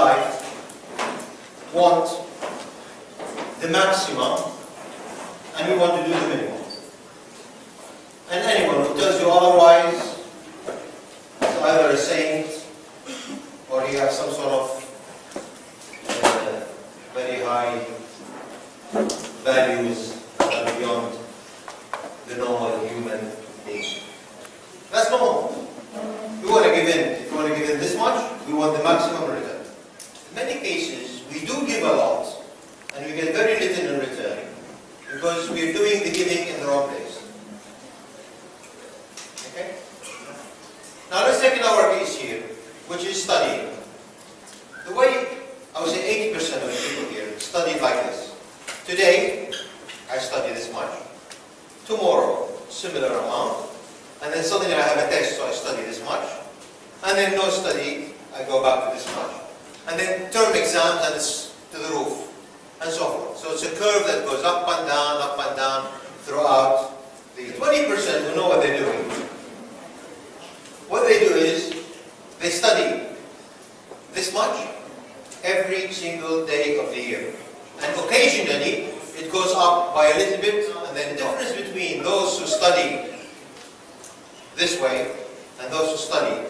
life want the maximum and we want to do the minimum. And anyone who tells you otherwise is either a saint or you have some sort of very high values that are beyond the normal human being. That's normal. We want to give in. If we want to give in this much, we want the maximum return. In many cases, we do give a lot, and we get very little in return, because we are doing the giving in the wrong place. Okay? Now let's take our case here, which is studying. The way, I would say 80% of the people here studied like this. Today, I study this much. Tomorrow, similar amount. And then suddenly I have a test, so I study this much. And then no study, I go back to this much. And then term exams, and it's to the roof, and so forth. So it's a curve that goes up and down throughout the 20% who know what they're doing. What they do is, they study this much every single day of the year. And occasionally, it goes up by a little bit, and then the difference between those who study this way and those who study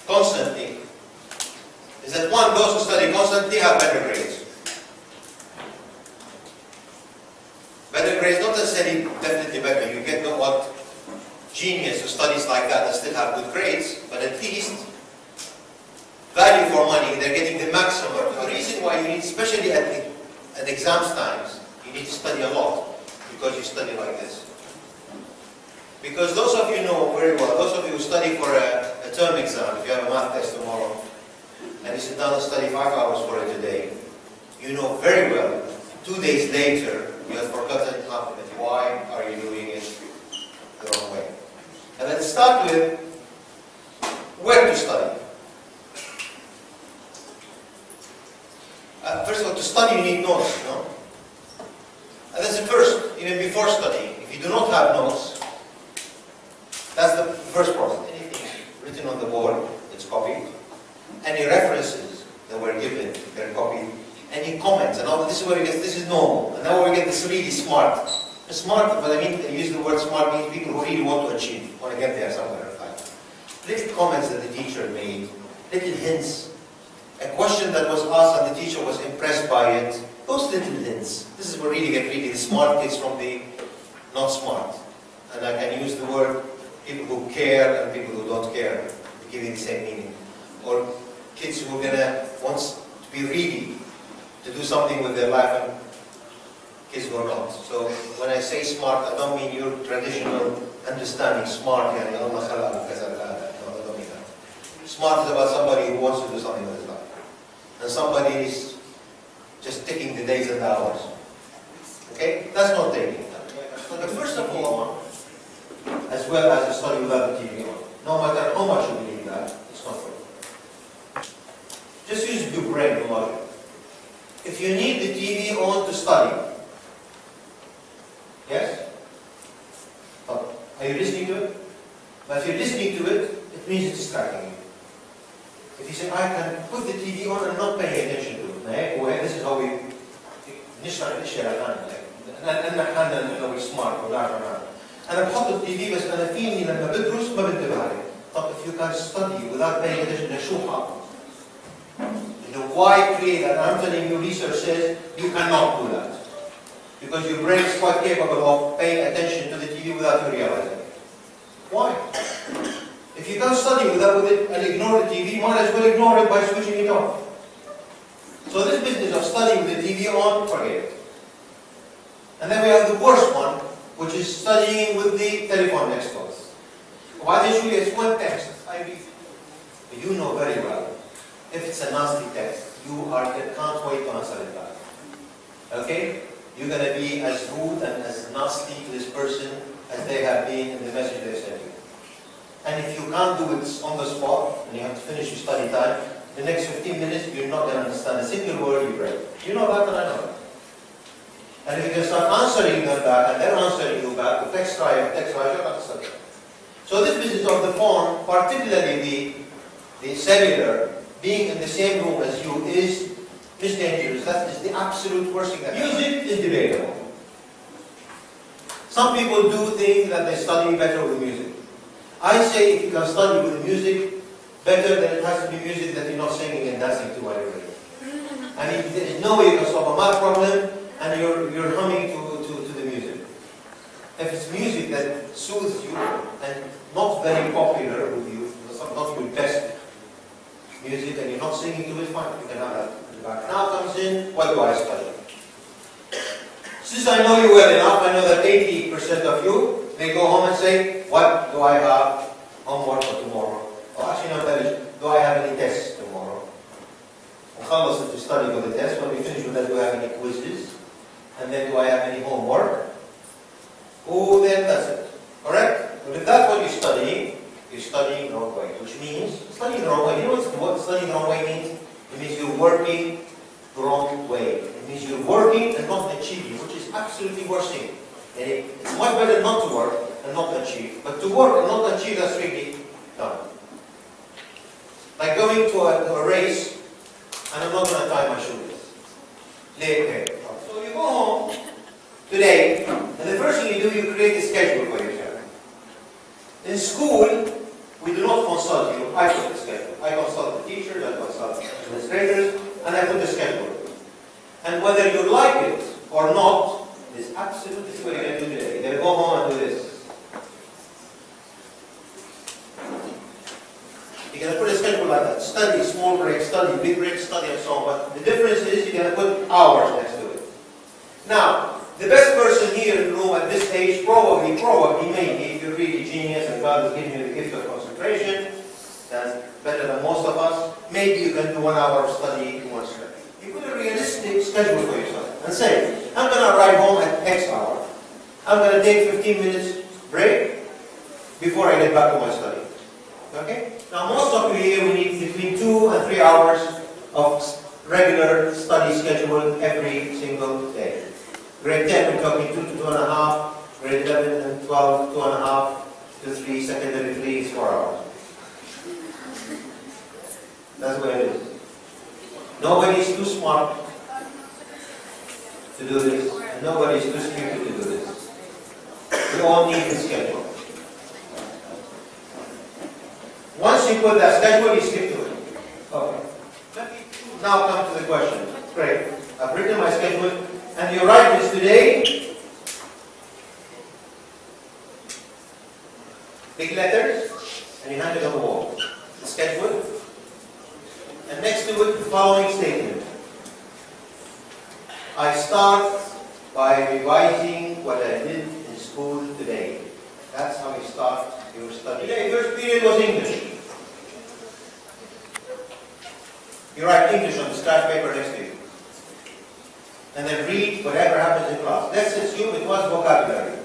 constantly is that those who study constantly have better grades. Better grades, not necessarily definitely better. You get the odd genius who studies like that and still have good grades, but at least value for money, they're getting the maximum. The reason why you need, especially at exams times, you need to study a lot, because you study like this. Because those of you know very well, those of you who study for a term exam, if you have a math test tomorrow, and you sit down and study 5 hours for it today, you know very well, 2 days later, you have forgotten half of it. Why are you doing it the wrong way? And let's start with where to study. First of all, to study you need notes, no? And that's the first, even before studying. If you do not have notes, that's the first process. Anything written on the board, it's copied. Any references that were given, they're copied. Any comments, and all this is where we get, this is normal. And now we get this really smart. Smart, but I mean, I use the word smart means people who really want to achieve, want to get there somewhere in life. Little comments that the teacher made, little hints. A question that was asked and the teacher was impressed by it. Those little hints. This is where we really get the smart kids from the not smart. And I can use the word people who care and people who don't care, giving the same meaning. Or kids who are gonna want to be ready to do something with their life, and kids who are not. So when I say smart, I don't mean your traditional understanding smart, yani Allah khalaq kaza kaza. No, I don't mean that. Smart is about somebody who wants to do something with his life. And somebody is just taking the days and the hours. Okay? That's not taking that. But first of all, as well as a study without the TV on. No matter how much you believe that, it's not true. Just use your brain and logic. If you need the TV on to study, yes? Oh, are you listening to it? But if you're listening to it, it means it's distracting you. If you say, I can put the TV on and not pay attention to it, this is how we نشرح الاشياء الان احنا we're smart انا بحط التي في بس انا فيني لما بدرس ما بنتبه عليه. طب if you can study without paying attention شو حاط؟ Why create that? I'm telling you, research says you cannot do that. Because your brain is quite capable of paying attention to the TV without you realizing it. Why? If you can't study without it and ignore the TV, might as well ignore it by switching it off. So this business of studying with the TV on, forget it. And then we have the worst one, which is studying with the telephone next to us. Why did you get one text? You know very well. If it's a nasty text, you can't wait to answer it back. Okay? You're going to be as rude and as nasty to this person as they have been in the message they sent you. And if you can't do it on the spot, and you have to finish your study time, the next 15 minutes, you're not going to understand a single word you read. You know that and I know that. And if you can start answering them back, and they're answering you back, the text try, you're not studying. So this business of the phone, particularly the cellular, being in the same room as you is dangerous. That is the absolute worst thing. Music is debatable. Some people do think that they study better with music. I say if you can study with music better, then it has to be music that you're not singing and dancing to while you're reading. And there is no way you can solve a math problem and you're humming to the music. If it's music that soothes you and not very popular with you, not your best music, and you're not singing to it, fine, you can have that in the back. Now comes in, what do I study? Since I know you well enough, I know that 80% of you may go home and say, what do I have homework for tomorrow? Or actually not that is, do I have any tests tomorrow? نخلص to study for the test. When we finish with that, do I have any quizzes? And then do I have any homework? Oh, then that's it. Correct? But if that's what you're studying the wrong way. Which means, studying the wrong way. You know what studying the wrong way means? It means you're working the wrong way. It means you're working and not achieving, which is absolutely worst thing. And it's much better not to work and not achieve. But to work and not achieve, that's really done. Like going to a race, and I'm not going to tie my shoes. Late. So you go home today, and the first thing you do, you create a schedule for yourself. In school, we do not consult you. I put the schedule. I consult the teachers, I consult the administrators, and I put the schedule. And whether you like it or not, is absolutely what you're going to do today. You're going to go home and do this. You're going to put a schedule like that. Study, small breaks, study, big breaks, study, and so on. But the difference is you're going to put hours next to it. Now, the best person here in the room at this stage, probably, maybe, if you're really genius and God has given you the gift of concentration, that's better than most of us, maybe you can do 1 hour of study in one stretch. You put a realistic schedule for yourself and say, I'm going to arrive home at X hour. I'm going to take 15 minutes break before I get back to my study. Okay? Now most of you here, we need between 2 and 3 hours of regular study schedule every single day. Grade 10, we're talking 2 to 2.5. Grade 11 and 12, 2.5 to 3. Secondary 3 is 4 hours. That's what it is. Nobody is too smart to do this, and nobody is too stupid to do this. We all need a schedule. Once you put that schedule, you stick to it. Okay. Let me now come to the question. Great. I've written my schedule, and you write this today. Big letters, and you hang it on the wall. The schedule. And next to it, the following statement. I start by revising what I did in school today. That's how you start your study. Today, first period was English. You write English on the scratch paper next to you. And then read whatever happens in class. Let's assume it was vocabulary.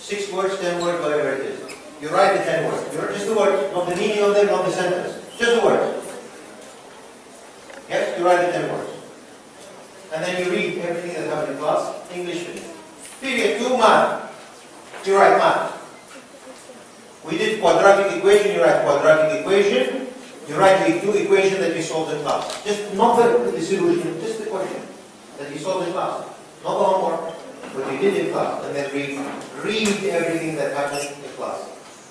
6 words, 10 words, whatever it is. You write the 10 words. Just the words, not the meaning of them, not the sentence. Just the words. Yes, you write the 10 words. And then you read everything that happened in class, English. Period 2, math. You write math. We did quadratic equation, you write quadratic equation. You write the 2 equations that you solved in class. Just not the solution, just the question that you solved in class. Not the homework, what you did in class. And then read everything that happened in class.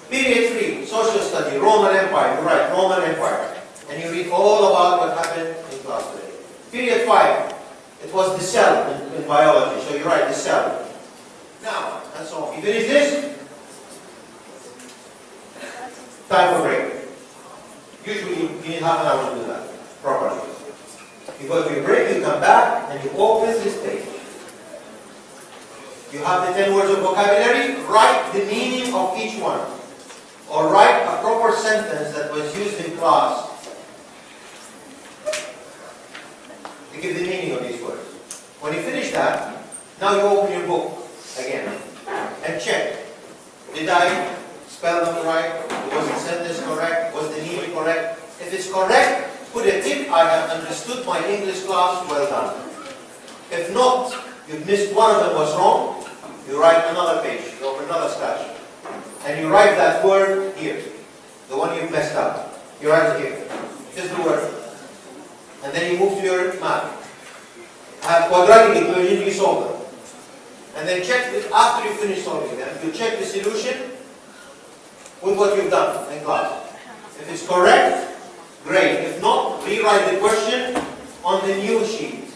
Period 3, social study, Roman Empire. You write Roman Empire. And you read all about what happened in class today. Period 5, it was the cell in biology. So you write the cell. Now, and so on. You finish this, time for break. Usually you need half an hour to do that properly. You go to your break, you come back, and you open this page. You have the 10 words of vocabulary, write the meaning of each one. Or write a proper sentence that was used in class to give the meaning of these words. When you finish that, now you open your book again and check. Did I spell them right? Was the sentence correct? Was the meaning correct? If it's correct, put a tick. I have understood my English class. Well done. If not, you've missed one of them was wrong. You write another page. You open another scratch. And you write that word here. The one you've messed up. You write it here. Just the word. and then you move to your math. Have quadratic equation, you solve them. And then check it after you finish solving them. You check the solution with what you've done in class. If it's correct, great. If not, rewrite the question on the new sheet,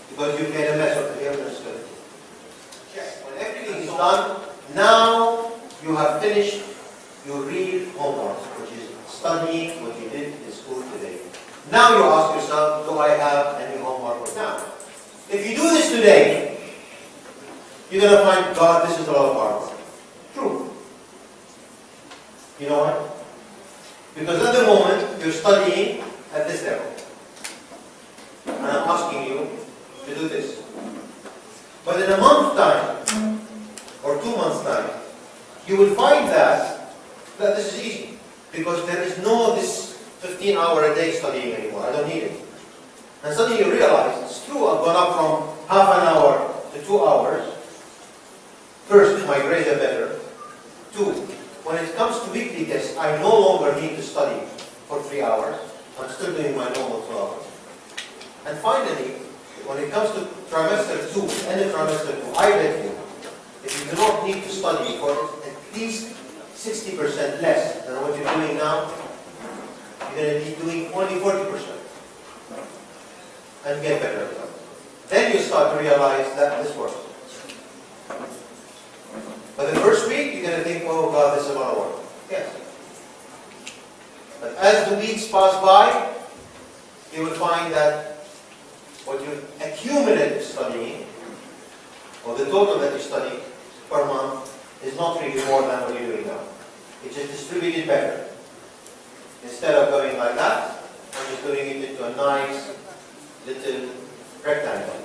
because you made a mess of it. You understood it. Check. When everything is done, now you have finished your real homework, which is studying what you did in school today. Now you ask yourself, do I have any homework or not? If you do this today, you're going to find, God, this is a lot of hard work. True. You know why? Because at the moment, you're studying at this level. And I'm asking you to do this. But in a month's time, or 2 months' time, you will find that this is easy. Because there is no this 15-hour a day studying anymore. I don't need it. And suddenly you realize, it's true, I've gone up from half an hour to 2 hours. First, my grades are better. 2, when it comes to weekly tests, I no longer need to study for 3 hours. I'm still doing my normal 2 hours. And finally, when it comes to trimester 2, end of trimester 2, I bet you, if you do not need to study for at least 60% less than what you're doing now, you're going to be doing only 40%. And get better at that. Then you start to realize that this works. But the first week, you're going to think, oh God, this is a lot of work. Yes. But as the weeks pass by, you will find that what you accumulate studying, or the total that you study per month, is not really more than what you're doing now. It's just distributed better. Instead of going like that, I'm just doing it into a nice little rectangle.